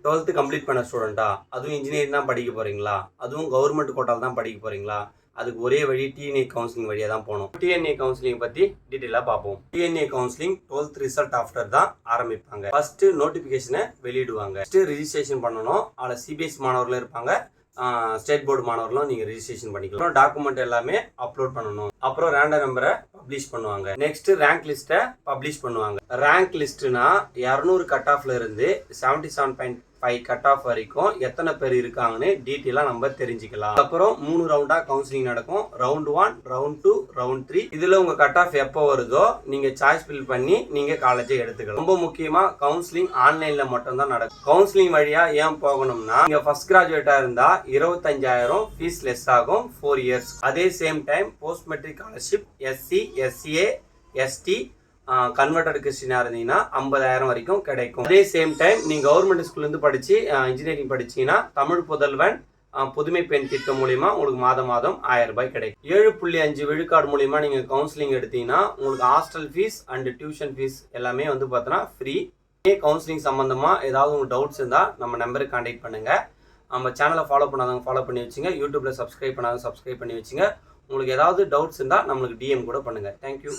12th complete பண்ண ஸ்டூடெண்ட்டா, அதுவும் engineering தான் படிக்க போகிறீங்களா, அதுவும் கவர்மெண்ட் கோட்டாவில் தான் படிக்க போகிறீங்களா, அதுக்கு ஒரே வழி டிஎன்ஏ கவுன்சிலிங் வழியாக தான் போகணும். டிஎன்ஏ கவுன்சிலிங் பற்றி டீட்டெயிலாக பார்ப்போம். DNA counselling 12th result after தான் ஆரம்பிப்பாங்க. ஃபஸ்ட்டு நோட்டிஃபிகேஷனை வெளியிடுவாங்க. ஃபஸ்ட்டு ரிஜிஸ்ட்ரேஷன் பண்ணணும். அதில் சிபிஎஸ்சி மாணவர்களும் இருப்பாங்க, ஸ்டேட் போர்டு மாணவர்களும் நீங்கள் ரிஜிஸ்ட்ரேஷன் பண்ணிக்கலாம். அப்புறம் டாக்குமெண்ட் எல்லாமே அப்லோட் பண்ணணும். அப்புறம் ரேண்டம் நம்பரை பப்ளிஷ் பண்ணுவாங்க. நெக்ஸ்ட் ரேங்க் லிஸ்ட்டை பப்ளிஷ் பண்ணுவாங்க. ரேங்க் லிஸ்ட்னா 200 கட் ஆஃப்ல இருந்து 77.5 கட் ஆஃப் வரைக்கும் எத்தனை பேர் இருக்காங்கன்னு டீட்டெயிலாக நம்ம தெரிஞ்சுக்கலாம். அப்புறம் 3 ரவுண்டா கவுன்சிலிங் நடக்கும். Round 1, round 2, round 3. இதுல உங்க கட் ஆஃப் எப்போ வருதோ நீங்க சாய்ஸ் ஃபில் பண்ணி நீங்க காலேஜை எடுத்துக்கலாம். ரொம்ப முக்கியமா கவுன்சிலிங் ஆன்லைன்ல மட்டும் தான் நடக்கும். கவுன்சிலிங் வழியா ஏன் போகணும்னா, நீங்க ஃபர்ஸ்ட் கிராஜுவேட்டா இருந்தா 25,000 ஃபீஸ் லெஸ் ஆகும் 4 இயர்ஸ். அதே same time post matric scholarship SC, SCA, ST converted கிறிஸ்டினா இருந்தீங்கன்னா 50,000 வரைக்கும் கிடைக்கும். அதே சேம் டைம் நீங்க கவர்மெண்ட் ஸ்கூல்லேருந்து படிச்சு இன்ஜினியரிங் படிச்சீங்கன்னா தமிழ் புதல்வன் புதுமை பெண் திட்டம் மூலியமா உங்களுக்கு மாதம் 1000 ரூபாய் கிடைக்கும். 7.5 விழுக்காடு மூலியமா நீங்க கவுன்சிலிங் எடுத்தீங்கன்னா உங்களுக்கு hostel fees and tuition fees எல்லாமே வந்து பார்த்தோன்னா ஃப்ரீ. கவுன்சிலிங் சம்பந்தமா ஏதாவது உங்களுக்கு டவுட்ஸ் இருந்தால் நம்ம நம்பருக்கு கான்டாக்ட் பண்ணுங்க. நம்ம சேனலை ஃபாலோ பண்ணாதவங்க ஃபாலோ பண்ணி வச்சுங்க. யூடியூப்ல சப்ஸ்கிரைப் பண்ணாதவங்க சப்ஸ்கிரைப் பண்ணி வச்சுங்க. உங்களுக்கு ஏதாவது டவுட்ஸ் இருந்தால் நம்மளுக்கு டிஎம் கூட பண்ணுங்க. தேங்க்யூ.